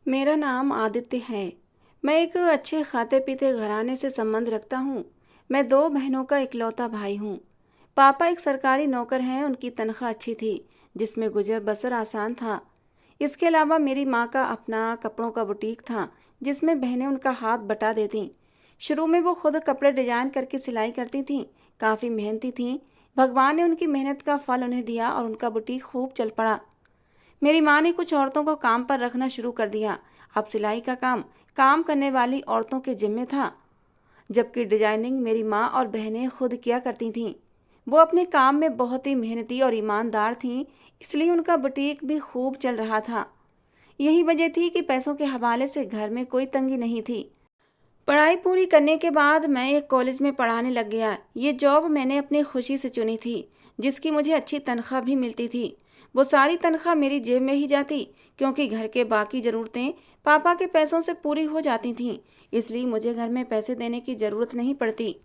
मेरा नाम आदित्य है। मैं एक अच्छे खाते-पीते घराने से संबंध रखता हूँ। मैं 2 बहनों का इकलौता भाई हूँ। पापा एक सरकारी नौकर हैं, उनकी तनख्वाह अच्छी थी, जिसमें गुजर-बसर आसान था। इसके अलावा मेरी माँ का अपना कपड़ों का बुटीक था, जिसमें बहनें उनका हाथ बटा देतीं। शुरू में वो खुद कपड़े डिजाइन करके सिलाई करती थीं, काफ़ी मेहनती थीं। भगवान ने उनकी मेहनत का फल उन्हें दिया और उनका बुटीक खूब चल पड़ा। मेरी माँ ने कुछ औरतों को काम पर रखना शुरू कर दिया। अब सिलाई का काम काम करने वाली औरतों के जिम्मे था, जबकि डिजाइनिंग मेरी माँ और बहनें खुद किया करती थीं। वो अपने काम में बहुत ही मेहनती और ईमानदार थीं, इसलिए उनका बुटीक भी खूब चल रहा था। यही वजह थी कि पैसों के हवाले से घर में कोई तंगी नहीं थी। पढ़ाई पूरी करने के बाद मैं एक कॉलेज में पढ़ाने लग गया। ये जॉब मैंने अपनी खुशी से चुनी थी, जिसकी मुझे अच्छी तनख्वाह भी मिलती थी। वो सारी तनख्वाह मेरी जेब में ही जाती, क्योंकि घर के बाकी ज़रूरतें पापा के पैसों से पूरी हो जाती थीं। इसलिए मुझे घर में पैसे देने की ज़रूरत नहीं पड़ती।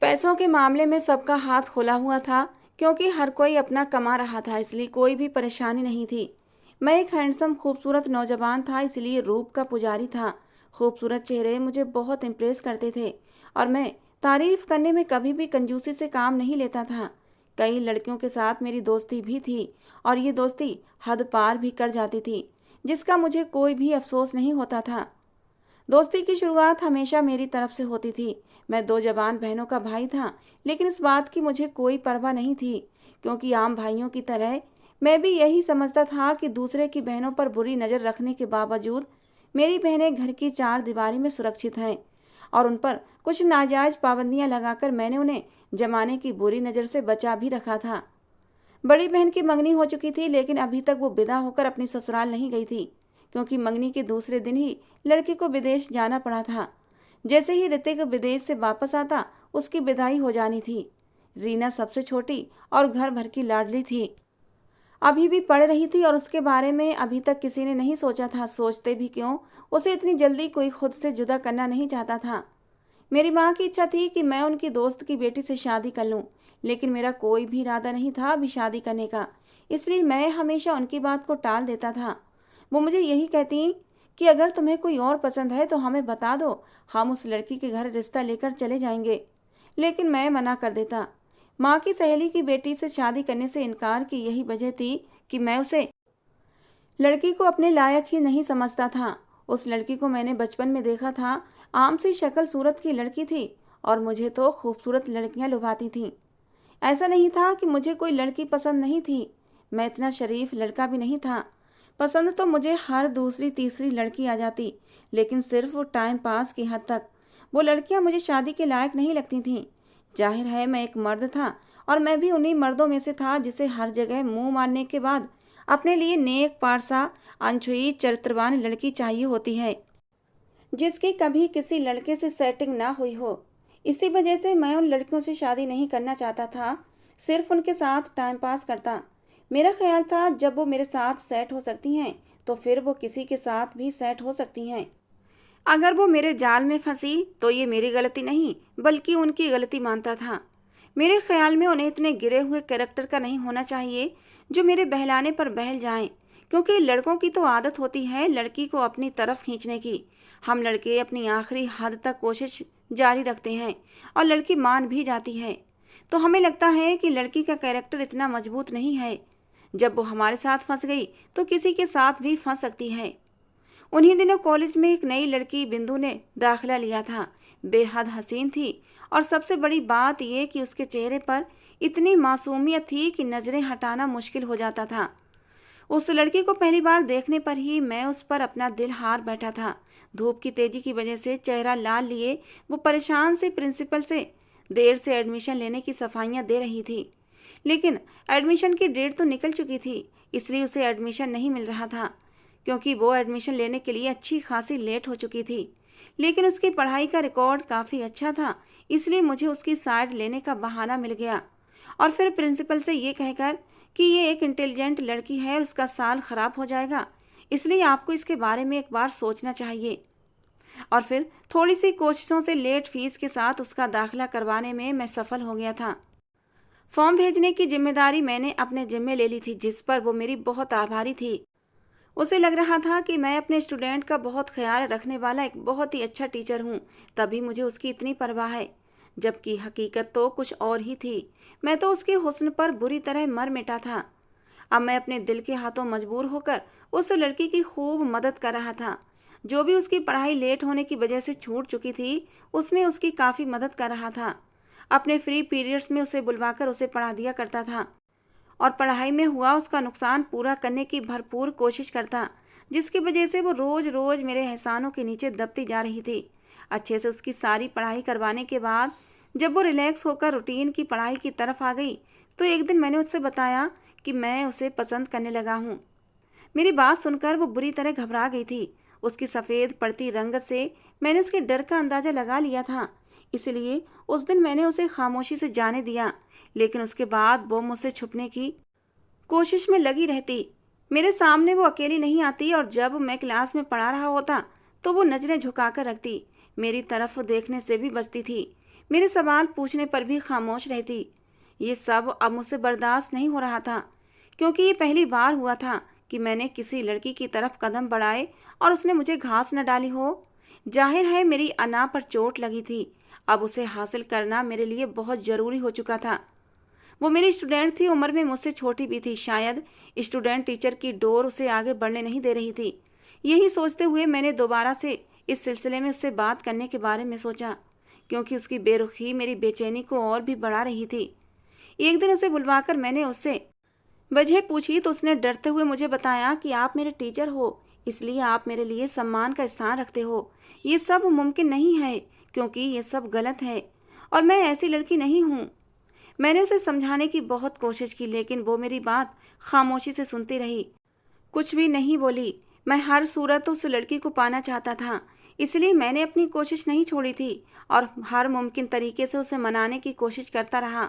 पैसों के मामले में सबका हाथ खुला हुआ था, क्योंकि हर कोई अपना कमा रहा था, इसलिए कोई भी परेशानी नहीं थी। मैं एक हैंडसम खूबसूरत नौजवान था, इसलिए रूप का पुजारी था। खूबसूरत चेहरे मुझे बहुत इम्प्रेस करते थे और मैं तारीफ करने में कभी भी कंजूसी से काम नहीं लेता था। कई लड़कियों के साथ मेरी दोस्ती भी थी और ये दोस्ती हद पार भी कर जाती थी, जिसका मुझे कोई भी अफसोस नहीं होता था। दोस्ती की शुरुआत हमेशा मेरी तरफ से होती थी। मैं 2 जवान बहनों का भाई था, लेकिन इस बात की मुझे कोई परवाह नहीं थी, क्योंकि आम भाइयों की तरह मैं भी यही समझता था कि दूसरे की बहनों पर बुरी नज़र रखने के बावजूद मेरी बहनें घर की 4 दीवारी में सुरक्षित हैं और उन पर कुछ नाजायज पाबंदियां लगाकर मैंने उन्हें जमाने की बुरी नज़र से बचा भी रखा था। बड़ी बहन की मंगनी हो चुकी थी, लेकिन अभी तक वो विदा होकर अपनी ससुराल नहीं गई थी, क्योंकि मंगनी के दूसरे दिन ही लड़की को विदेश जाना पड़ा था। जैसे ही ऋतिक विदेश से वापस आता, उसकी विदाई हो जानी थी। रीना सबसे छोटी और घर भर की लाडली थी। अभी भी पढ़ रही थी और उसके बारे में अभी तक किसी ने नहीं सोचा था। सोचते भी क्यों, उसे इतनी जल्दी कोई खुद से जुदा करना नहीं चाहता था। मेरी माँ की इच्छा थी कि मैं उनकी दोस्त की बेटी से शादी कर लूं, लेकिन मेरा कोई भी इरादा नहीं था अभी शादी करने का, इसलिए मैं हमेशा उनकी बात को टाल देता था। वो मुझे यही कहती कि अगर तुम्हें कोई और पसंद है तो हमें बता दो, हम उस लड़की के घर रिश्ता लेकर चले जाएंगे। लेकिन मैं मना कर देता। माँ की सहेली की बेटी से शादी करने से इनकार की यही वजह थी कि मैं उसे लड़की को अपने लायक ही नहीं समझता था। उस लड़की को मैंने बचपन में देखा था। आम सी शक्ल सूरत की लड़की थी और मुझे तो खूबसूरत लड़कियां लुभाती थीं। ऐसा नहीं था कि मुझे कोई लड़की पसंद नहीं थी। मैं इतना शरीफ लड़का भी नहीं था। पसंद तो मुझे हर दूसरी तीसरी लड़की आ जाती, लेकिन सिर्फ टाइम पास की हद तक। वो लड़कियां मुझे शादी के लायक नहीं लगती थीं। जाहिर है मैं एक मर्द था और मैं भी उन्हीं मर्दों में से था जिसे हर जगह मुंह मारने के बाद अपने लिए नेक पारसा अनछुई चरित्रवान लड़की चाहिए होती है, जिसकी कभी किसी लड़के से सेटिंग ना हुई हो। इसी वजह से मैं उन लड़कियों से शादी नहीं करना चाहता था, सिर्फ उनके साथ टाइम पास करता। मेरा ख्याल था जब वो मेरे साथ सेट हो सकती हैं तो फिर वो किसी के साथ भी सेट हो सकती हैं। अगर वो मेरे जाल में फंसी तो ये मेरी गलती नहीं बल्कि उनकी गलती मानता था। मेरे ख्याल में उन्हें इतने गिरे हुए कैरेक्टर का नहीं होना चाहिए जो मेरे बहलाने पर बहल जाएं, क्योंकि लड़कों की तो आदत होती है लड़की को अपनी तरफ खींचने की। हम लड़के अपनी आखिरी हद तक कोशिश जारी रखते हैं और लड़की मान भी जाती है, तो हमें लगता है कि लड़की का कैरेक्टर इतना मजबूत नहीं है। जब वो हमारे साथ फंस गई तो किसी के साथ भी फंस सकती है। उन्हीं दिनों कॉलेज में एक नई लड़की बिंदु ने दाखिला लिया था। बेहद हसीन थी और सबसे बड़ी बात यह कि उसके चेहरे पर इतनी मासूमियत थी कि नजरें हटाना मुश्किल हो जाता था। उस लड़की को पहली बार देखने पर ही मैं उस पर अपना दिल हार बैठा था। धूप की तेजी की वजह से चेहरा लाल लिए वो परेशान से प्रिंसिपल से देर से एडमिशन लेने की सफाइयां दे रही थी, लेकिन एडमिशन की डेट तो निकल चुकी थी, इसलिए उसे एडमिशन नहीं मिल रहा था, क्योंकि वो एडमिशन लेने के लिए अच्छी खासी लेट हो चुकी थी। लेकिन उसकी पढ़ाई का रिकॉर्ड काफ़ी अच्छा था, इसलिए मुझे उसकी साइड लेने का बहाना मिल गया और फिर प्रिंसिपल से ये कहकर कि ये एक इंटेलिजेंट लड़की है और उसका साल खराब हो जाएगा, इसलिए आपको इसके बारे में एक बार सोचना चाहिए। और फिर थोड़ी सी कोशिशों से लेट फीस के साथ उसका दाखिला करवाने में मैं सफल हो गया था। फॉर्म भेजने की जिम्मेदारी मैंने अपने जिम्मे ले ली थी, जिस पर वो मेरी बहुत आभारी थी। उसे लग रहा था कि मैं अपने स्टूडेंट का बहुत ख्याल रखने वाला एक बहुत ही अच्छा टीचर हूँ, तभी मुझे उसकी इतनी परवाह है। जबकि हकीकत तो कुछ और ही थी। मैं तो उसके हुस्न पर बुरी तरह मर मिटा था। अब मैं अपने दिल के हाथों मजबूर होकर उस लड़की की खूब मदद कर रहा था। जो भी उसकी पढ़ाई लेट होने की वजह से छूट चुकी थी, उसमें उसकी काफ़ी मदद कर रहा था। अपने फ्री पीरियड्स में उसे बुलवाकर उसे पढ़ा दिया करता था और पढ़ाई में हुआ उसका नुकसान पूरा करने की भरपूर कोशिश करता, जिसकी वजह से वो रोज़ रोज़ मेरे एहसानों के नीचे दबती जा रही थी। अच्छे से उसकी सारी पढ़ाई करवाने के बाद जब वो रिलैक्स होकर रूटीन की पढ़ाई की तरफ आ गई, तो एक दिन मैंने उससे बताया कि मैं उसे पसंद करने लगा हूँ। मेरी बात सुनकर वो बुरी तरह घबरा गई थी। उसकी सफ़ेद पड़ती रंगत से मैंने उसके डर का अंदाज़ा लगा लिया था, इसलिए उस दिन मैंने उसे खामोशी से जाने दिया। लेकिन उसके बाद वो मुझसे छुपने की कोशिश में लगी रहती। मेरे सामने वो अकेली नहीं आती और जब मैं क्लास में पढ़ा रहा होता तो वो नज़रें झुकाकर रखती, मेरी तरफ देखने से भी बचती थी, मेरे सवाल पूछने पर भी खामोश रहती। ये सब अब मुझसे बर्दाश्त नहीं हो रहा था, क्योंकि ये पहली बार हुआ था कि मैंने किसी लड़की की तरफ कदम बढ़ाए और उसने मुझे घास न डाली हो। जाहिर है मेरी अना पर चोट लगी थी। अब उसे हासिल करना मेरे लिए बहुत ज़रूरी हो चुका था। वो मेरी स्टूडेंट थी, उम्र में मुझसे छोटी भी थी। शायद स्टूडेंट टीचर की डोर उसे आगे बढ़ने नहीं दे रही थी। यही सोचते हुए मैंने दोबारा से इस सिलसिले में उससे बात करने के बारे में सोचा, क्योंकि उसकी बेरुखी मेरी बेचैनी को और भी बढ़ा रही थी। एक दिन उसे बुलवाकर मैंने उससे वजह पूछी तो उसने डरते हुए मुझे बताया कि आप मेरे टीचर हो, इसलिए आप मेरे लिए सम्मान का स्थान रखते हो। ये सब मुमकिन नहीं है, क्योंकि ये सब गलत है और मैं ऐसी लड़की नहीं हूँ। मैंने उसे समझाने की बहुत कोशिश की, लेकिन वो मेरी बात खामोशी से सुनती रही, कुछ भी नहीं बोली। मैं हर सूरत उस लड़की को पाना चाहता था, इसलिए मैंने अपनी कोशिश नहीं छोड़ी थी और हर मुमकिन तरीके से उसे मनाने की कोशिश करता रहा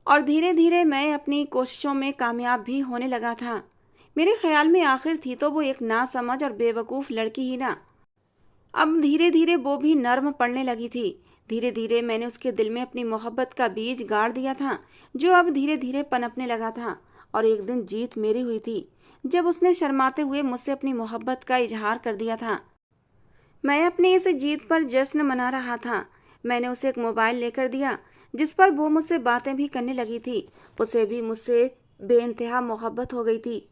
और धीरे धीरे मैं अपनी कोशिशों में कामयाब भी होने लगा था। मेरे ख्याल में आखिर थी तो वो एक नासमझ और बेवकूफ़ लड़की ही ना। अब धीरे धीरे वो भी नर्म पड़ने लगी थी। धीरे धीरे मैंने उसके दिल में अपनी मोहब्बत का बीज गाड़ दिया था, जो अब धीरे धीरे पनपने लगा था। और एक दिन जीत मेरी हुई थी, जब उसने शर्माते हुए मुझसे अपनी मोहब्बत का इजहार कर दिया था। मैं अपनी इस जीत पर जश्न मना रहा था। मैंने उसे एक मोबाइल लेकर दिया, जिस पर वो मुझसे बातें भी करने लगी थी। उसे भी मुझसे बेइंतहा मोहब्बत हो गई थी।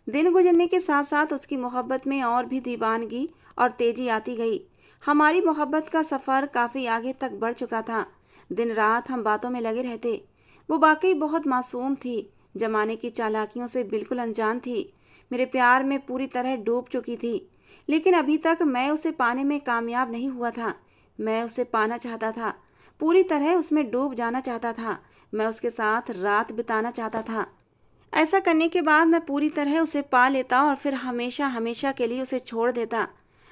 दिन गुजरने के साथ साथ उसकी मोहब्बत में और भी दीवानगी और तेजी आती गई। हमारी मोहब्बत का सफ़र काफ़ी आगे तक बढ़ चुका था। दिन रात हम बातों में लगे रहते। वो वाकई बहुत मासूम थी, जमाने की चालाकियों से बिल्कुल अनजान थी, मेरे प्यार में पूरी तरह डूब चुकी थी। लेकिन अभी तक मैं उसे पाने में कामयाब नहीं हुआ था। मैं उसे पाना चाहता था, पूरी तरह उसमें डूब जाना चाहता था। मैं उसके साथ रात बिताना चाहता था। ऐसा करने के बाद मैं पूरी तरह उसे पा लेता और फिर हमेशा हमेशा के लिए उसे छोड़ देता।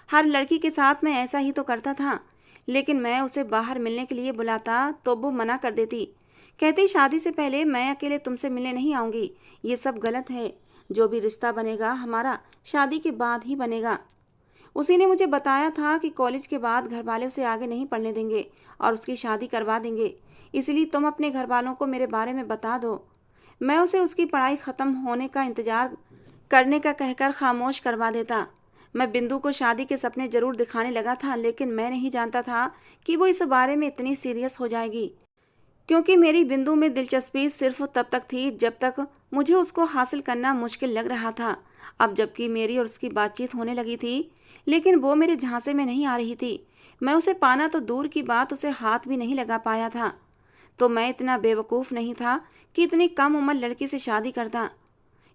हर लड़की के साथ मैं ऐसा ही तो करता था। लेकिन मैं उसे बाहर मिलने के लिए बुलाता तो वो मना कर देती, कहती शादी से पहले मैं अकेले तुमसे मिलने नहीं आऊँगी, ये सब गलत है। जो भी रिश्ता बनेगा हमारा शादी के बाद ही बनेगा। उसी ने मुझे बताया था कि कॉलेज के बाद घर वाले उसे आगे नहीं पढ़ने देंगे और उसकी शादी करवा देंगे, इसलिए तुम अपने घर वालों को मेरे बारे में बता दो। मैं उसे उसकी पढ़ाई ख़त्म होने का इंतज़ार करने का कहकर खामोश करवा देता। मैं बिंदु को शादी के सपने जरूर दिखाने लगा था, लेकिन मैं नहीं जानता था कि वो इस बारे में इतनी सीरियस हो जाएगी, क्योंकि मेरी बिंदु में दिलचस्पी सिर्फ तब तक थी जब तक मुझे उसको हासिल करना मुश्किल लग रहा था। अब जबकि मेरी और उसकी बातचीत होने लगी थी, लेकिन वो मेरे झांसे में नहीं आ रही थी। मैं उसे पाना तो दूर की बात, उसे हाथ भी नहीं लगा पाया था। तो मैं इतना बेवकूफ़ नहीं था कि इतनी कम उम्र लड़की से शादी करता,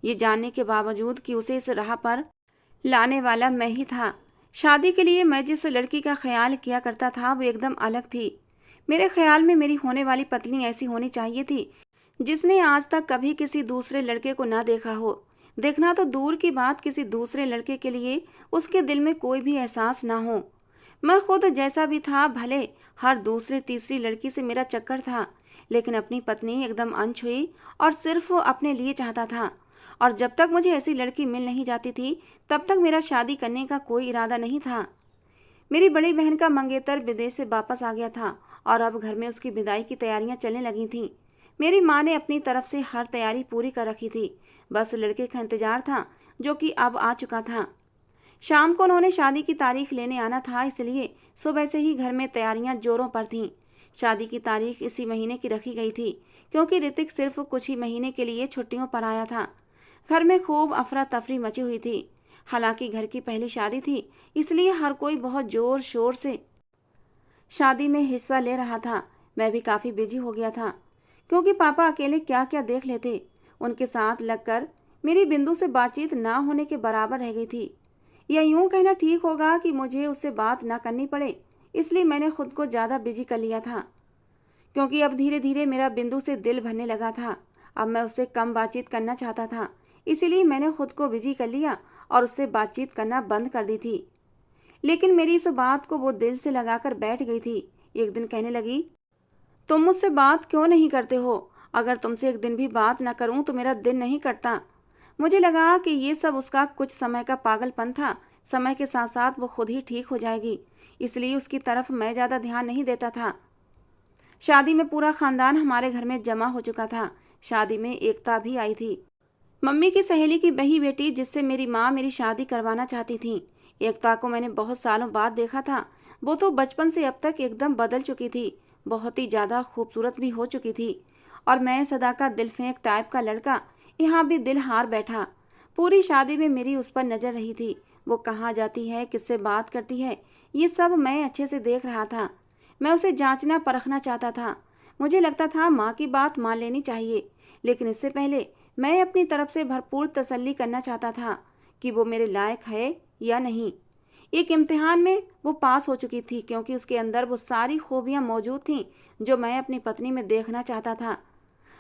ये जानने के बावजूद कि उसे इस राह पर लाने वाला मैं ही था। शादी के लिए मैं जिस लड़की का ख्याल किया करता था वो एकदम अलग थी। मेरे ख्याल में मेरी होने वाली पत्नी ऐसी होनी चाहिए थी जिसने आज तक कभी किसी दूसरे लड़के को ना देखा हो। देखना तो दूर की बात, किसी दूसरे लड़के के लिए उसके दिल में कोई भी एहसास ना हो। मैं खुद जैसा भी था, भले हर दूसरी तीसरी लड़की से मेरा चक्कर था, लेकिन अपनी पत्नी एकदम अनछुई और सिर्फ अपने लिए चाहता था। और जब तक मुझे ऐसी लड़की मिल नहीं जाती थी तब तक मेरा शादी करने का कोई इरादा नहीं था। मेरी बड़ी बहन का मंगेतर विदेश से वापस आ गया था और अब घर में उसकी विदाई की तैयारियां चलने लगी थीं। मेरी माँ ने अपनी तरफ से हर तैयारी पूरी कर रखी थी, बस लड़के का इंतजार था जो कि अब आ चुका था। शाम को उन्होंने शादी की तारीख लेने आना था, इसलिए सुबह से ही घर में तैयारियां जोरों पर थीं। शादी की तारीख इसी महीने की रखी गई थी, क्योंकि ऋतिक सिर्फ कुछ ही महीने के लिए छुट्टियों पर आया था। घर में खूब अफरा तफरी मची हुई थी। हालांकि घर की पहली शादी थी, इसलिए हर कोई बहुत जोर शोर से शादी में हिस्सा ले रहा था। मैं भी काफ़ी बिजी हो गया था, क्योंकि पापा अकेले क्या क्या देख लेते। उनके साथ लगकर मेरी बिंदु से बातचीत ना होने के बराबर रह गई थी। या यूं कहना ठीक होगा कि मुझे उससे बात ना करनी पड़े, इसलिए मैंने खुद को ज़्यादा बिजी कर लिया था। क्योंकि अब धीरे धीरे मेरा बिंदु से दिल भरने लगा था। अब मैं उससे कम बातचीत करना चाहता था, इसीलिए मैंने खुद को बिजी कर लिया और उससे बातचीत करना बंद कर दी थी। लेकिन मेरी इस बात को वो दिल से लगाकर बैठ गई थी। एक दिन कहने लगी, तुम मुझसे बात क्यों नहीं करते हो? अगर तुमसे एक दिन भी बात ना करूं तो मेरा दिन नहीं कटता। मुझे लगा कि ये सब उसका कुछ समय का पागलपन था। समय के साथ साथ वो खुद ही ठीक हो जाएगी, इसलिए उसकी तरफ मैं ज़्यादा ध्यान नहीं देता था। शादी में पूरा खानदान हमारे घर में जमा हो चुका था। शादी में एकता भी आई थी, मम्मी की सहेली की बही बेटी, जिससे मेरी माँ मेरी शादी करवाना चाहती थी। एकता को मैंने बहुत सालों बाद देखा था। वो तो बचपन से अब तक एकदम बदल चुकी थी, बहुत ही ज़्यादा खूबसूरत भी हो चुकी थी। और मैं सदा का दिल फेंक टाइप का लड़का यहाँ भी दिल हार बैठा। पूरी शादी में मेरी उस पर नज़र रही थी। वो कहाँ जाती है, किससे बात करती है, ये सब मैं अच्छे से देख रहा था। मैं उसे जांचना परखना चाहता था। मुझे लगता था माँ की बात मान लेनी चाहिए, लेकिन इससे पहले मैं अपनी तरफ से भरपूर तसल्ली करना चाहता था कि वो मेरे लायक है या नहीं। एक इम्तिहान में वो पास हो चुकी थी, क्योंकि उसके अंदर वो सारी खूबियाँ मौजूद थीं जो मैं अपनी पत्नी में देखना चाहता था।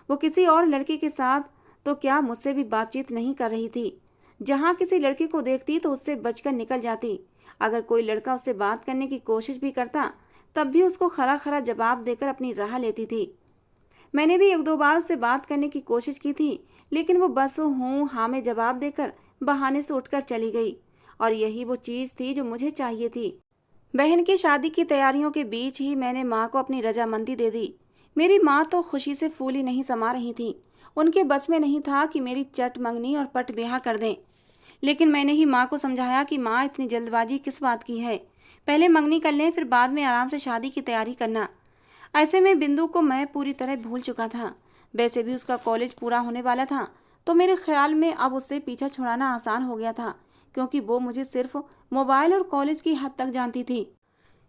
वो किसी और लड़की के साथ तो क्या, मुझसे भी बातचीत नहीं कर रही थी। जहाँ किसी लड़की को देखती तो उससे बचकर निकल जाती। अगर कोई लड़का उससे बात करने की कोशिश भी करता, तब भी उसको खरा खरा जवाब देकर अपनी राह लेती थी। मैंने भी एक दो बार उससे बात करने की कोशिश की थी, लेकिन वो बस हूँ हाँ में जवाब देकर बहाने से उठकर चली गई। और यही वो चीज़ थी जो मुझे चाहिए थी। बहन की शादी की तैयारियों के बीच ही मैंने माँ को अपनी रजामंदी दे दी। मेरी माँ तो खुशी से फूली नहीं समा रही थी। उनके बस में नहीं था कि मेरी चट मंगनी और पट ब्याह कर दें। लेकिन मैंने ही माँ को समझाया कि माँ, इतनी जल्दबाजी किस बात की है, पहले मंगनी कर लें, फिर बाद में आराम से शादी की तैयारी करना। ऐसे में बिंदु को मैं पूरी तरह भूल चुका था। वैसे भी उसका कॉलेज पूरा होने वाला था, तो मेरे ख्याल में अब उससे पीछा छुड़ाना आसान हो गया था, क्योंकि वो मुझे सिर्फ मोबाइल और कॉलेज की हद तक जानती थी।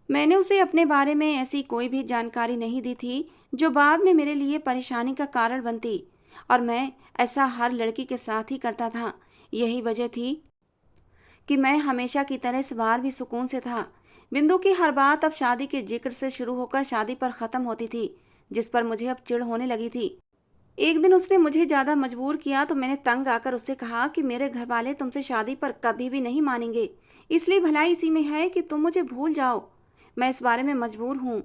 मैंने उसे अपने बारे में ऐसी कोई भी जानकारी नहीं दी थी जो बाद में मेरे लिए परेशानी का कारण बनती, और मैं ऐसा हर लड़की के साथ ही करता था। यही वजह थी कि मैं हमेशा की तरह इस बार भी सुकून से था। बिंदु की हर बात अब शादी के जिक्र से शुरू होकर शादी पर ख़त्म होती थी, जिस पर मुझे अब चिढ़ होने लगी थी। एक दिन उसने मुझे ज़्यादा मजबूर किया, तो मैंने तंग आकर उससे कहा कि मेरे घर वाले तुमसे शादी पर कभी भी नहीं मानेंगे, इसलिए भलाई इसी में है कि तुम मुझे भूल जाओ। मैं इस बारे में मजबूर हूँ।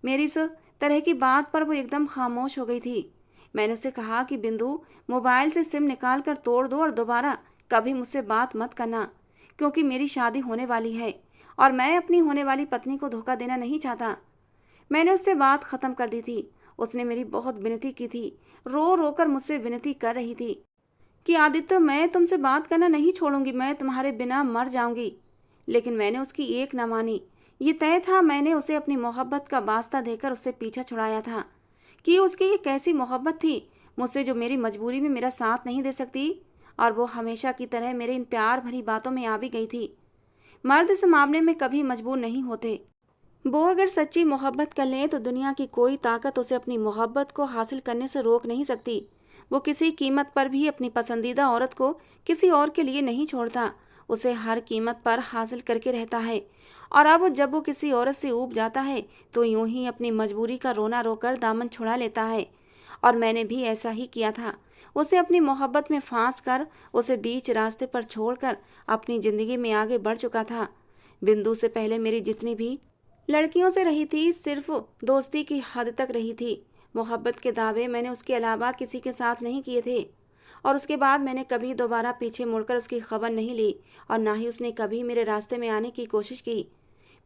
मेरी इस तरह की बात पर वो एकदम खामोश हो गई थी। मैंने उससे कहा कि बिंदु, मोबाइल से सिम निकाल कर तोड़ दो और दोबारा कभी मुझसे बात मत करना, क्योंकि मेरी शादी होने वाली है और मैं अपनी होने वाली पत्नी को धोखा देना नहीं चाहता। मैंने उससे बात ख़त्म कर दी थी। उसने मेरी बहुत विनती की थी, रो रो कर मुझसे विनती कर रही थी कि आदित्य, मैं तुमसे बात करना नहीं छोड़ूंगी, मैं तुम्हारे बिना मर जाऊंगी। लेकिन मैंने उसकी एक न मानी। ये तय था, मैंने उसे अपनी मोहब्बत का वास्ता देकर उससे पीछा छुड़ाया था। कि उसकी ये कैसी मोहब्बत थी मुझसे, जो मेरी मजबूरी में मेरा साथ नहीं दे सकती, और वो हमेशा की तरह मेरे इन प्यार भरी बातों में आ भी गई थी। मर्द इस मामले में कभी मजबूर नहीं होते। वो अगर सच्ची मोहब्बत कर लें तो दुनिया की कोई ताकत उसे अपनी मोहब्बत को हासिल करने से रोक नहीं सकती। वो किसी कीमत पर भी अपनी पसंदीदा औरत को किसी और के लिए नहीं छोड़ता, उसे हर कीमत पर हासिल करके रहता है। और अब जब वो किसी औरत से ऊब जाता है तो यूं ही अपनी मजबूरी का रोना रोकर दामन छुड़ा लेता है। और मैंने भी ऐसा ही किया था। उसे अपनी मोहब्बत में फांस कर, उसे बीच रास्ते पर छोड़कर अपनी ज़िंदगी में आगे बढ़ चुका था। बिंदु से पहले मेरी जितनी भी लड़कियों से रही थी, सिर्फ दोस्ती की हद तक रही थी। मोहब्बत के दावे मैंने उसके अलावा किसी के साथ नहीं किए थे। और उसके बाद मैंने कभी दोबारा पीछे मुड़कर उसकी खबर नहीं ली, और ना ही उसने कभी मेरे रास्ते में आने की कोशिश की।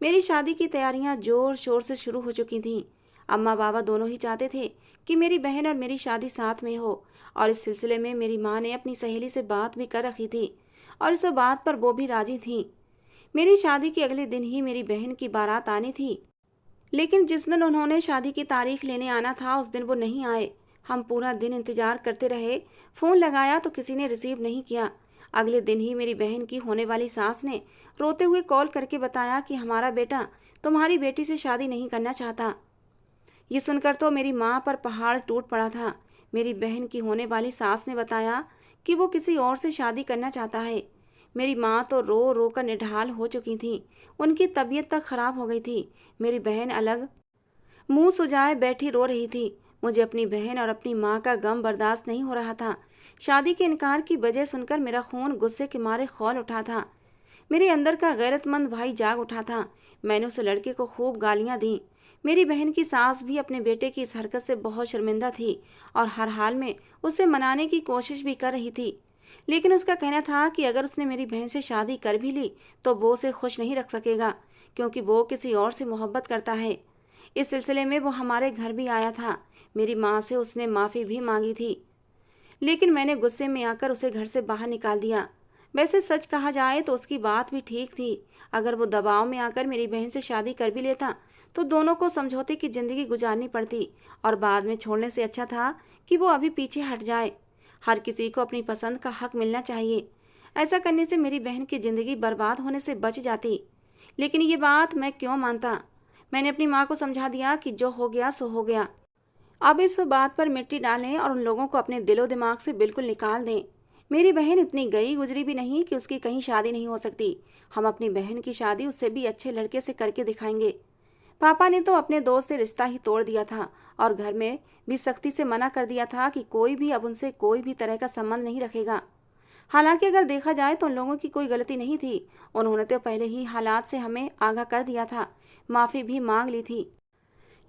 मेरी शादी की तैयारियां जोर शोर से शुरू हो चुकी थीं। अम्मा बाबा दोनों ही चाहते थे कि मेरी बहन और मेरी शादी साथ में हो, और इस सिलसिले में मेरी माँ ने अपनी सहेली से बात भी कर रखी थी। और इस बात पर वो भी राजी थीं। मेरी शादी के अगले दिन ही मेरी बहन की बारात आनी थी, लेकिन जिस दिन उन्होंने शादी की तारीख लेने आना था उस दिन वो नहीं आए। हम पूरा दिन इंतजार करते रहे, फ़ोन लगाया तो किसी ने रिसीव नहीं किया। अगले दिन ही मेरी बहन की होने वाली सास ने रोते हुए कॉल करके बताया कि हमारा बेटा तुम्हारी बेटी से शादी नहीं करना चाहता। ये सुनकर तो मेरी माँ पर पहाड़ टूट पड़ा था। मेरी बहन की होने वाली सास ने बताया कि वो किसी और से शादी करना चाहता है। मेरी माँ तो रो रो कर निढाल हो चुकी थी, उनकी तबीयत तक खराब हो गई थी। मेरी बहन अलग मुंह सुजाए बैठी रो रही थी। मुझे अपनी बहन और अपनी माँ का गम बर्दाश्त नहीं हो रहा था। शादी के इनकार की वजह सुनकर मेरा खून गुस्से के मारे खौल उठा था। मेरे अंदर का गैरतमंद भाई जाग उठा था। मैंने उस लड़के को खूब गालियां दी। मेरी बहन की सास भी अपने बेटे की इस हरकत से बहुत शर्मिंदा थी और हर हाल में उसे मनाने की कोशिश भी कर रही थी। लेकिन उसका कहना था कि अगर उसने मेरी बहन से शादी कर भी ली तो वो उसे खुश नहीं रख सकेगा, क्योंकि वो किसी और से मोहब्बत करता है। इस सिलसिले में वो हमारे घर भी आया था। मेरी माँ से उसने माफ़ी भी मांगी थी, लेकिन मैंने गुस्से में आकर उसे घर से बाहर निकाल दिया। वैसे सच कहा जाए तो उसकी बात भी ठीक थी। अगर वो दबाव में आकर मेरी बहन से शादी कर भी लेता तो दोनों को समझौते की ज़िंदगी गुजारनी पड़ती, और बाद में छोड़ने से अच्छा था कि वो अभी पीछे हट जाए। हर किसी को अपनी पसंद का हक मिलना चाहिए। ऐसा करने से मेरी बहन की ज़िंदगी बर्बाद होने से बच जाती। लेकिन ये बात मैं क्यों मानता। मैंने अपनी माँ को समझा दिया कि जो हो गया सो हो गया। अब इस बात पर मिट्टी डालें और उन लोगों को अपने दिलो दिमाग से बिल्कुल निकाल दें। मेरी बहन इतनी गई गुजरी भी नहीं कि उसकी कहीं शादी नहीं हो सकती। हम अपनी बहन की शादी उससे भी अच्छे लड़के से करके दिखाएंगे। पापा ने तो अपने दोस्त से रिश्ता ही तोड़ दिया था और घर में भी सख्ती से मना कर दिया था कि कोई भी अब उनसे कोई भी तरह का संबंध नहीं रखेगा। हालांकि अगर देखा जाए तो उन लोगों की कोई गलती नहीं थी। उन्होंने तो पहले ही हालात से हमें आगाह कर दिया था, माफ़ी भी मांग ली थी।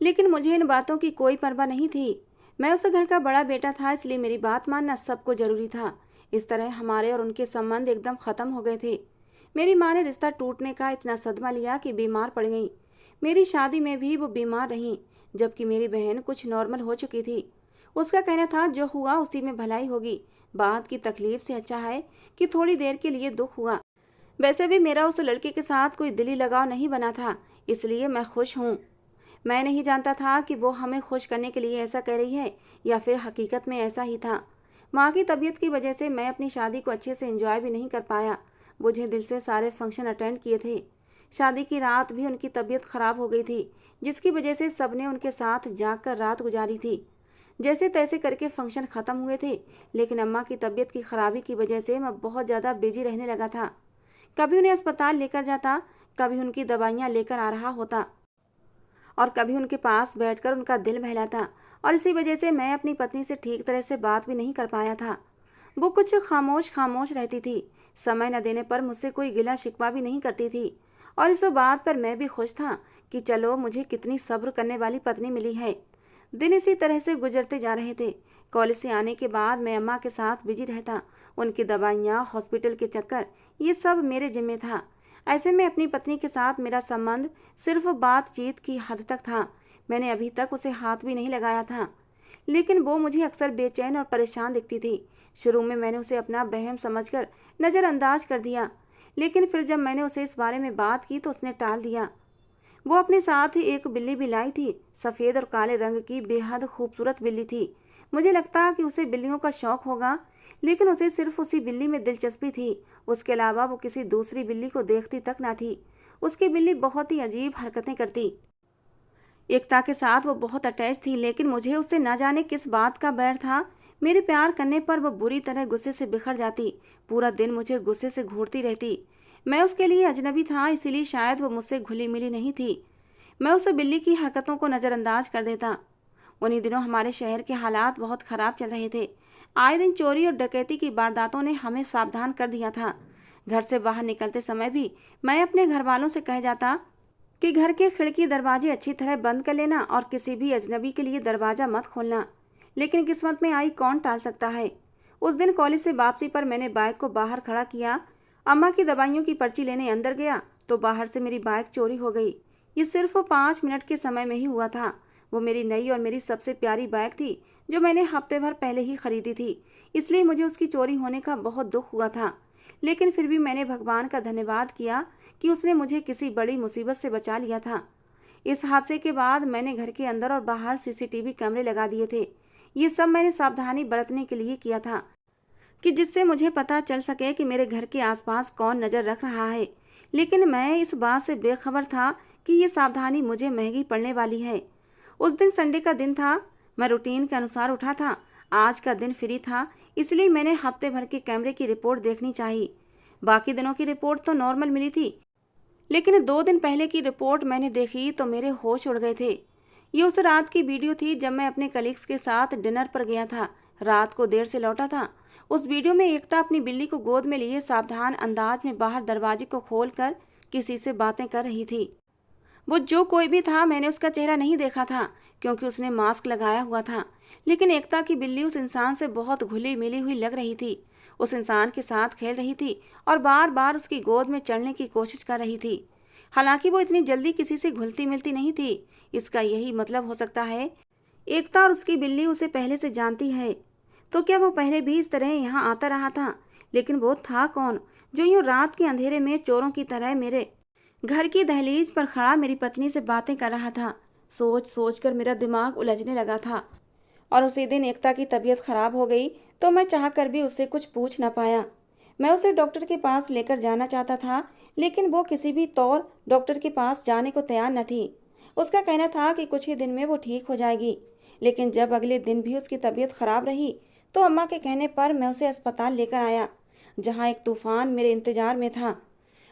लेकिन मुझे इन बातों की कोई परवाह नहीं थी। मैं उस घर का बड़ा बेटा था, इसलिए मेरी बात मानना सबको जरूरी था। इस तरह हमारे और उनके संबंध एकदम ख़त्म हो गए थे। मेरी माँ ने रिश्ता टूटने का इतना सदमा लिया कि बीमार पड़ गई। मेरी शादी में भी वो बीमार रहीं, जबकि मेरी बहन कुछ नॉर्मल हो चुकी थी। उसका कहना था जो हुआ उसी में भलाई होगी। बात की तकलीफ से अच्छा है कि थोड़ी देर के लिए दुख हुआ। वैसे भी मेरा उस लड़के के साथ कोई दिली लगाव नहीं बना था, इसलिए मैं खुश हूँ। मैं नहीं जानता था कि वो हमें खुश करने के लिए ऐसा कह रही है या फिर हकीकत में ऐसा ही था। माँ की तबीयत की वजह से मैं अपनी शादी को अच्छे से एंजॉय भी नहीं कर पाया। मुझे दिल से सारे फंक्शन अटेंड किए थे। शादी की रात भी उनकी तबीयत ख़राब हो गई थी, जिसकी वजह से सबने उनके साथ जाग कर रात गुजारी थी। जैसे तैसे करके फंक्शन ख़त्म हुए थे, लेकिन अम्मा की तबीयत की खराबी की वजह से मैं बहुत ज़्यादा बिजी रहने लगा था। कभी उन्हें अस्पताल लेकर जाता, कभी उनकी दवाइयाँ लेकर आ रहा होता और कभी उनके पास बैठकर उनका दिल बहलाता, और इसी वजह से मैं अपनी पत्नी से ठीक तरह से बात भी नहीं कर पाया था। वो कुछ खामोश खामोश रहती थी। समय न देने पर मुझसे कोई गिला शिकवा भी नहीं करती थी, और इस बात पर मैं भी खुश था कि चलो मुझे कितनी सब्र करने वाली पत्नी मिली है। दिन इसी तरह से गुजरते जा रहे थे। कॉलेज से आने के बाद मैं अम्मा के साथ बिजी रहता। उनकी दवाइयाँ, हॉस्पिटल के चक्कर, ये सब मेरे जिम्मे था। ऐसे में अपनी पत्नी के साथ मेरा संबंध सिर्फ बातचीत की हद तक था। मैंने अभी तक उसे हाथ भी नहीं लगाया था, लेकिन वो मुझे अक्सर बेचैन और परेशान दिखती थी। शुरू में मैंने उसे अपना बहम समझकर नज़रअंदाज कर दिया, लेकिन फिर जब मैंने उसे इस बारे में बात की तो उसने टाल दिया। वो अपने साथ ही एक बिल्ली भी लाई थी। सफ़ेद और काले रंग की बेहद खूबसूरत बिल्ली थी। मुझे लगता कि उसे बिल्लियों का शौक होगा, लेकिन उसे सिर्फ उसी बिल्ली में दिलचस्पी थी। उसके अलावा वो किसी दूसरी बिल्ली को देखती तक ना थी। उसकी बिल्ली बहुत ही अजीब हरकतें करती। एकता के साथ वो बहुत अटैच थी, लेकिन मुझे उससे न जाने किस बात का बैर था। मेरे प्यार करने पर वो बुरी तरह गुस्से से बिखर जाती। पूरा दिन मुझे गुस्से से घूरती रहती। मैं उसके लिए अजनबी था, इसीलिए शायद वो मुझसे घुली मिली नहीं थी। मैं उस बिल्ली की हरकतों को नज़रअंदाज कर देता। उन्हीं दिनों हमारे शहर के हालात बहुत ख़राब चल रहे थे। आए दिन चोरी और डकैती की वारदातों ने हमें सावधान कर दिया था। घर से बाहर निकलते समय भी मैं अपने घर वालों से कह जाता कि घर के खिड़की दरवाजे अच्छी तरह बंद कर लेना और किसी भी अजनबी के लिए दरवाज़ा मत खोलना। लेकिन किस्मत में आई कौन टाल सकता है। उस दिन कॉलेज से वापसी पर मैंने बाइक को बाहर खड़ा किया। अम्मा की दवाइयों की पर्ची लेने अंदर गया तो बाहर से मेरी बाइक चोरी हो गई। ये सिर्फ 5 मिनट के समय में ही हुआ था। वो मेरी नई और मेरी सबसे प्यारी बाइक थी, जो मैंने हफ्ते भर पहले ही खरीदी थी, इसलिए मुझे उसकी चोरी होने का बहुत दुख हुआ था। लेकिन फिर भी मैंने भगवान का धन्यवाद किया कि उसने मुझे किसी बड़ी मुसीबत से बचा लिया था। इस हादसे के बाद मैंने घर के अंदर और बाहर सीसीटीवी कैमरे लगा दिए थे। ये सब मैंने सावधानी बरतने के लिए किया था कि जिससे मुझे पता चल सके कि मेरे घर के आसपास कौन नज़र रख रहा है। लेकिन मैं इस बात से बेखबर था कि ये सावधानी मुझे महंगी पड़ने वाली है। उस दिन संडे का दिन था। मैं रूटीन के अनुसार उठा था। आज का दिन फ्री था, इसलिए मैंने हफ्ते भर के कैमरे की रिपोर्ट देखनी चाहिए। बाकी दिनों की रिपोर्ट तो नॉर्मल मिली थी, लेकिन 2 दिन पहले की रिपोर्ट मैंने देखी तो मेरे होश उड़ गए थे। ये उस रात की वीडियो थी जब मैं अपने कलीग्स के साथ डिनर पर गया था। रात को देर से लौटा था। उस वीडियो में एकता अपनी बिल्ली को गोद में लिए सावधान अंदाज में बाहर दरवाजे को खोलकर किसी से बातें कर रही थी। वो जो कोई भी था, मैंने उसका चेहरा नहीं देखा था क्योंकि उसने मास्क लगाया हुआ था। लेकिन एकता की बिल्ली उस इंसान से बहुत घुली मिली हुई लग रही थी। उस इंसान के साथ खेल रही थी और बार बार उसकी गोद में चढ़ने की कोशिश कर रही थी। हालांकि वो इतनी जल्दी किसी से घुलती मिलती नहीं थी। इसका यही मतलब हो सकता है एकता और उसकी बिल्ली उसे पहले से जानती है। तो क्या वो पहले भी इस तरह यहाँ आता रहा था? लेकिन वो था कौन जो यूं रात के अंधेरे में चोरों की तरह मेरे घर की दहलीज पर खड़ा मेरी पत्नी से बातें कर रहा था? सोच सोच कर मेरा दिमाग उलझने लगा था। और उसी दिन एकता की तबीयत खराब हो गई तो मैं चाहकर भी उससे कुछ पूछ ना पाया। मैं उसे डॉक्टर के पास लेकर जाना चाहता था, लेकिन वो किसी भी तौर डॉक्टर के पास जाने को तैयार न थी। उसका कहना था कि कुछ ही दिन में वो ठीक हो जाएगी। लेकिन जब अगले दिन भी उसकी तबीयत खराब रही तो अम्मा के कहने पर मैं उसे अस्पताल लेकर आया, जहाँ एक तूफान मेरे इंतजार में था।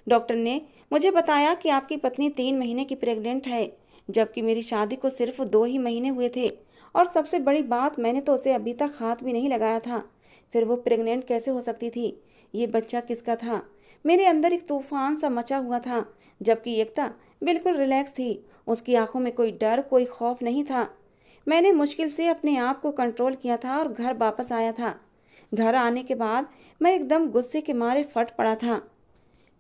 डॉक्टर ने मुझे बताया कि आपकी पत्नी 3 महीने की प्रेग्नेंट है, जबकि मेरी शादी को सिर्फ 2 ही महीने हुए थे। और सबसे बड़ी बात, मैंने तो उसे अभी तक हाथ भी नहीं लगाया था। फिर वो प्रेग्नेंट कैसे हो सकती थी? ये बच्चा किसका था? मेरे अंदर एक तूफान सा मचा हुआ था, जबकि एकता बिल्कुल रिलैक्स थी। उसकी आंखों में कोई डर, कोई खौफ नहीं था। मैंने मुश्किल से अपने आप को कंट्रोल किया था और घर वापस आया था। घर आने के बाद मैं एकदम गुस्से के मारे फट पड़ा था।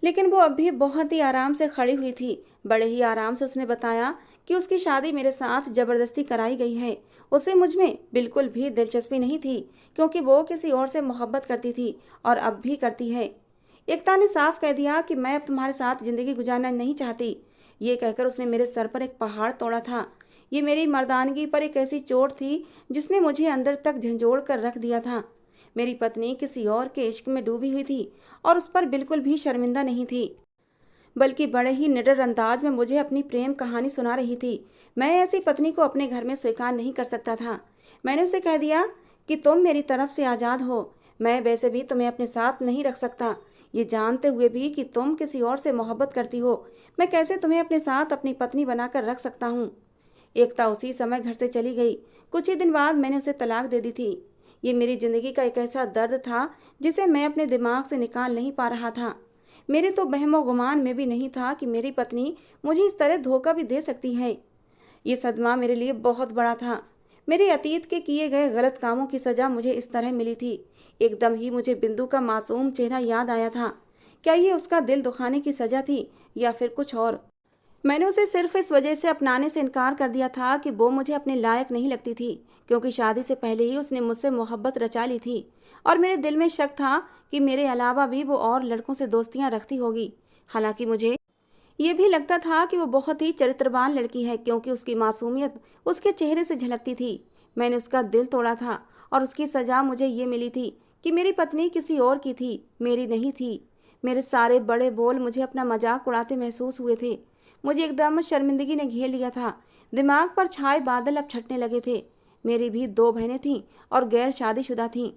लेकिन वो अब भी बहुत ही आराम से खड़ी हुई थी। बड़े ही आराम से उसने बताया कि उसकी शादी मेरे साथ जबरदस्ती कराई गई है। उसे मुझ में बिल्कुल भी दिलचस्पी नहीं थी, क्योंकि वो किसी और से मोहब्बत करती थी और अब भी करती है। एकता ने साफ कह दिया कि मैं अब तुम्हारे साथ जिंदगी गुजारना नहीं चाहती। ये कहकर उसने मेरे सर पर एक पहाड़ तोड़ा था। ये मेरी मर्दानगी पर एक ऐसी चोट थी जिसने मुझे अंदर तक झंझोड़ कर रख दिया था। मेरी पत्नी किसी और के इश्क में डूबी हुई थी और उस पर बिल्कुल भी शर्मिंदा नहीं थी, बल्कि बड़े ही निडर अंदाज में मुझे अपनी प्रेम कहानी सुना रही थी। मैं ऐसी पत्नी को अपने घर में स्वीकार नहीं कर सकता था। मैंने उसे कह दिया कि तुम मेरी तरफ से आज़ाद हो। मैं वैसे भी तुम्हें अपने साथ नहीं रख सकता। ये जानते हुए भी कि तुम किसी और से मोहब्बत करती हो, मैं कैसे तुम्हें अपने साथ अपनी पत्नी बनाकर रख सकता हूँ। एकता उसी समय घर से चली गई। कुछ ही दिन बाद मैंने उसे तलाक दे दी थी। ये मेरी जिंदगी का एक ऐसा दर्द था जिसे मैं अपने दिमाग से निकाल नहीं पा रहा था। मेरे तो बहमो गुमान में भी नहीं था कि मेरी पत्नी मुझे इस तरह धोखा भी दे सकती है। ये सदमा मेरे लिए बहुत बड़ा था। मेरे अतीत के किए गए गलत कामों की सज़ा मुझे इस तरह मिली थी। एकदम ही मुझे बिंदु का मासूम चेहरा याद आया था। क्या ये उसका दिल दुखाने की सज़ा थी या फिर कुछ और? मैंने उसे सिर्फ इस वजह से अपनाने से इनकार कर दिया था कि वो मुझे अपने लायक नहीं लगती थी, क्योंकि शादी से पहले ही उसने मुझसे मोहब्बत रचा ली थी और मेरे दिल में शक था कि मेरे अलावा भी वो और लड़कों से दोस्तियां रखती होगी। हालांकि मुझे ये भी लगता था कि वो बहुत ही चरित्रवान लड़की है, क्योंकि उसकी मासूमियत उसके चेहरे से झलकती थी। मैंने उसका दिल तोड़ा था और उसकी सज़ा मुझे ये मिली थी कि मेरी पत्नी किसी और की थी, मेरी नहीं थी। मेरे सारे बड़े बोल मुझे अपना मजाक उड़ाते महसूस हुए थे। मुझे एकदम शर्मिंदगी ने घेर लिया था। दिमाग पर छाए बादल अब छटने लगे थे। मेरी भी 2 बहनें थीं और गैर शादीशुदा थीं।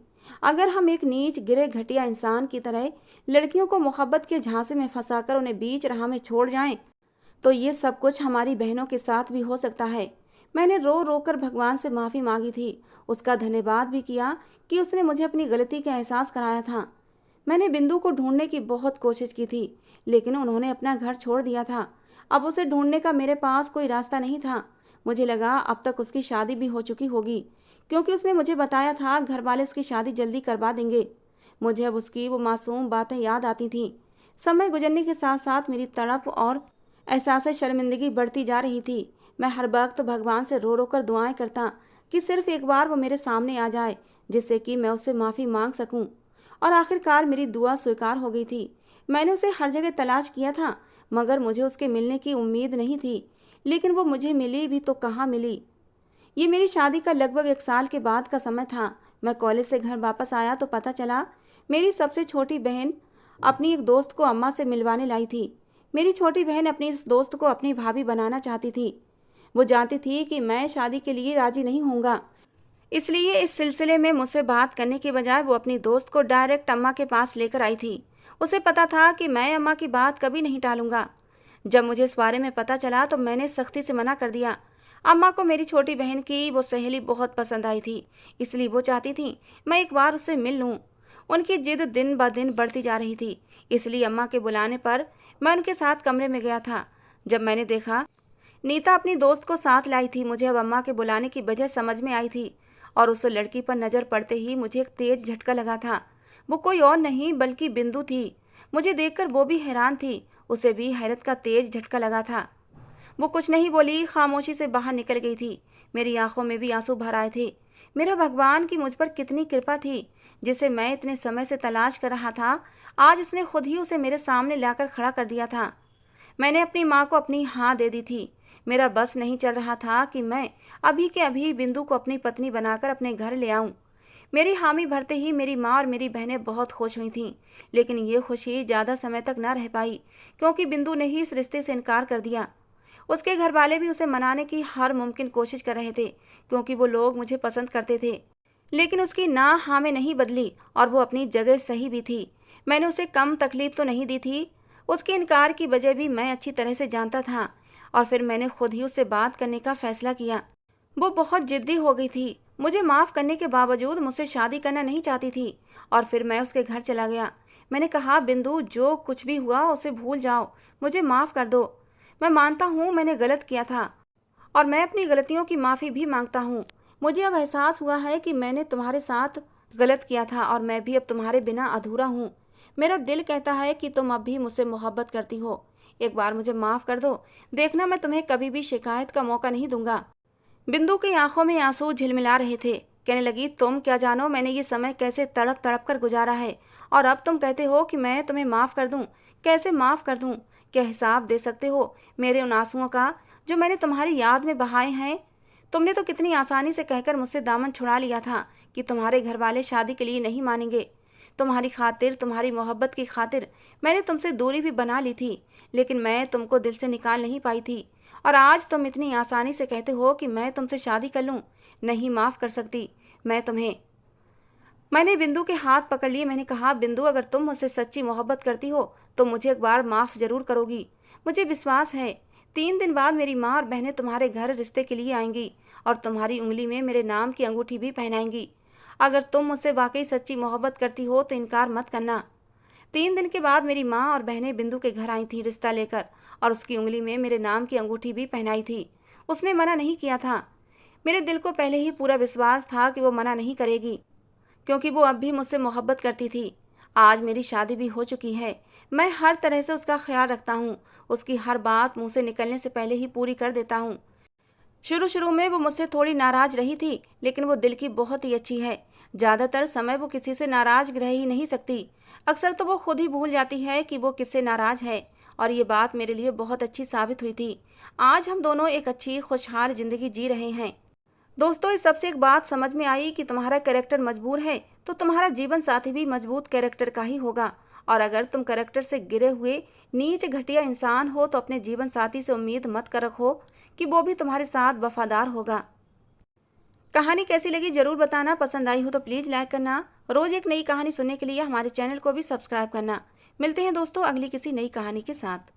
अगर हम एक नीच गिरे घटिया इंसान की तरह लड़कियों को मोहब्बत के झांसे में फंसाकर उन्हें बीच राह में छोड़ जाएं, तो ये सब कुछ हमारी बहनों के साथ भी हो सकता है। मैंने रो रो कर भगवान से माफ़ी मांगी थी। उसका धन्यवाद भी किया कि उसने मुझे अपनी गलती का एहसास कराया था। मैंने बिंदु को ढूंढने की बहुत कोशिश की थी, लेकिन उन्होंने अपना घर छोड़ दिया था। अब उसे ढूंढने का मेरे पास कोई रास्ता नहीं था। मुझे लगा अब तक उसकी शादी भी हो चुकी होगी, क्योंकि उसने मुझे बताया था घर वाले उसकी शादी जल्दी करवा देंगे। मुझे अब उसकी वो मासूम बातें याद आती थीं। समय गुजरने के साथ साथ मेरी तड़प और एहसास शर्मिंदगी बढ़ती जा रही थी। मैं हर वक्त भगवान से रो रो कर दुआएं करता कि सिर्फ एक बार वो मेरे सामने आ जाए, जिससे कि मैं उससे माफ़ी मांग सकूं और आखिरकार मेरी दुआ स्वीकार हो गई थी। मैंने उसे हर जगह तलाश किया था, मगर मुझे उसके मिलने की उम्मीद नहीं थी। लेकिन वो मुझे मिली भी तो कहाँ मिली। ये मेरी शादी का लगभग 1 साल के बाद का समय था। मैं कॉलेज से घर वापस आया तो पता चला मेरी सबसे छोटी बहन अपनी एक दोस्त को अम्मा से मिलवाने लाई थी। मेरी छोटी बहन अपनी इस दोस्त को अपनी भाभी बनाना चाहती थी। वो जानती थी कि मैं शादी के लिए राजी नहीं होऊंगा, इसलिए इस सिलसिले में मुझसे बात करने के बजाय वो अपनी दोस्त को डायरेक्ट अम्मा के पास लेकर आई थी। उसे पता था कि मैं अम्मा की बात कभी नहीं टालूंगा। जब मुझे इस बारे में पता चला तो मैंने सख्ती से मना कर दिया। अम्मा को मेरी छोटी बहन की वो सहेली बहुत पसंद आई थी, इसलिए वो चाहती थी मैं एक बार उससे मिल लूं। उनकी जिद दिन ब दिन बढ़ती जा रही थी, इसलिए अम्मा के बुलाने पर मैं उनके साथ कमरे में गया था। जब मैंने देखा नीता अपनी दोस्त को साथ लाई थी, मुझे अब अम्मा के बुलाने की वजह समझ में आई थी। और उस लड़की पर नज़र पड़ते ही मुझे एक तेज झटका लगा था। वो कोई और नहीं बल्कि बिंदु थी। मुझे देखकर वो भी हैरान थी, उसे भी हैरत का तेज झटका लगा था। वो कुछ नहीं बोली, खामोशी से बाहर निकल गई थी। मेरी आंखों में भी आंसू भर आए थे। मेरा भगवान की मुझ पर कितनी कृपा थी। जिसे मैं इतने समय से तलाश कर रहा था, आज उसने खुद ही उसे मेरे सामने लाकर खड़ा कर दिया था। मैंने अपनी माँ को अपनी हाँ दे दी थी। मेरा बस नहीं चल रहा था कि मैं अभी के अभी बिंदु को अपनी पत्नी बनाकर अपने घर ले आऊं। मेरी हामी भरते ही मेरी माँ और मेरी बहनें बहुत खुश हुई थीं, लेकिन ये खुशी ज़्यादा समय तक न रह पाई, क्योंकि बिंदु ने ही इस रिश्ते से इनकार कर दिया। उसके घर वाले भी उसे मनाने की हर मुमकिन कोशिश कर रहे थे, क्योंकि वो लोग मुझे पसंद करते थे। लेकिन उसकी ना हाँ में नहीं बदली और वो अपनी जगह सही भी थी। मैंने उसे कम तकलीफ तो नहीं दी थी। उसके इनकार की वजह भी मैं अच्छी तरह से जानता था, और फिर मैंने खुद ही उससे बात करने का फैसला किया। वो बहुत जिद्दी हो गई थी। मुझे माफ़ करने के बावजूद मुझसे शादी करना नहीं चाहती थी, और फिर मैं उसके घर चला गया। मैंने कहा, बिंदु, जो कुछ भी हुआ उसे भूल जाओ, मुझे माफ़ कर दो। मैं मानता हूँ मैंने गलत किया था, और मैं अपनी गलतियों की माफ़ी भी मांगता हूँ। मुझे अब एहसास हुआ है कि मैंने तुम्हारे साथ गलत किया था, और मैं भी अब तुम्हारे बिना अधूरा हूँ। मेरा दिल कहता है कि तुम अब भी मुझसे मोहब्बत करती हो। एक बार मुझे माफ़ कर दो। देखना, मैं तुम्हें कभी भी शिकायत का मौका नहीं दूंगा। बिंदु की आंखों में आंसू झिलमिला रहे थे। कहने लगी, तुम क्या जानो मैंने ये समय कैसे तड़प तड़प कर गुजारा है, और अब तुम कहते हो कि मैं तुम्हें माफ़ कर दूं। कैसे माफ़ कर दूं? क्या हिसाब दे सकते हो मेरे उन आंसुओं का जो मैंने तुम्हारी याद में बहाए हैं? तुमने तो कितनी आसानी से कहकर मुझसे दामन छुड़ा लिया था कि तुम्हारे घर वाले शादी के लिए नहीं मानेंगे। तुम्हारी खातिर, तुम्हारी मोहब्बत की खातिर मैंने तुमसे दूरी भी बना ली थी, लेकिन मैं तुमको दिल से निकाल नहीं पाई थी। और आज तुम इतनी आसानी से कहते हो कि मैं तुमसे शादी कर लूं। नहीं, माफ़ कर सकती मैं तुम्हें। मैंने बिंदु के हाथ पकड़ लिए। मैंने कहा, बिंदु, अगर तुम मुझसे सच्ची मोहब्बत करती हो तो मुझे एक बार माफ़ ज़रूर करोगी। मुझे विश्वास है 3 दिन बाद मेरी माँ और बहनें तुम्हारे घर रिश्ते के लिए आएंगी, और तुम्हारी उंगली में मेरे नाम की अंगूठी भी पहनाएंगी। अगर तुम मुझसे वाकई सच्ची मोहब्बत करती हो तो इनकार मत करना। 3 दिन के बाद मेरी माँ और बहनें बिंदु के घर आई थी रिश्ता लेकर, और उसकी उंगली में मेरे नाम की अंगूठी भी पहनाई थी। उसने मना नहीं किया था। मेरे दिल को पहले ही पूरा विश्वास था कि वो मना नहीं करेगी, क्योंकि वो अब भी मुझसे मोहब्बत करती थी। आज मेरी शादी भी हो चुकी है। मैं हर तरह से उसका ख्याल रखता हूँ। उसकी हर बात मुँह से निकलने से पहले ही पूरी कर देता हूँ। शुरू शुरू में वो मुझसे थोड़ी नाराज़ रही थी, लेकिन वो दिल की बहुत ही अच्छी है। ज़्यादातर समय वो किसी से नाराज़ रह ही नहीं सकती। अक्सर तो वो खुद ही भूल जाती है कि वो किससे नाराज़ है, और ये बात मेरे लिए बहुत अच्छी साबित हुई थी। आज हम दोनों एक अच्छी खुशहाल ज़िंदगी जी रहे हैं। दोस्तों, इस सबसे एक बात समझ में आई कि तुम्हारा कैरेक्टर मजबूर है तो तुम्हारा जीवन साथी भी मजबूत कैरेक्टर का ही होगा। और अगर तुम कैरेक्टर से गिरे हुए नीच घटिया इंसान हो तो अपने जीवन साथी से उम्मीद मत कर रखो कि वो भी तुम्हारे साथ वफादार होगा। कहानी कैसी लगी ज़रूर बताना। पसंद आई हो तो प्लीज़ लाइक करना। रोज़ एक नई कहानी सुनने के लिए हमारे चैनल को भी सब्सक्राइब करना। मिलते हैं दोस्तों अगली किसी नई कहानी के साथ।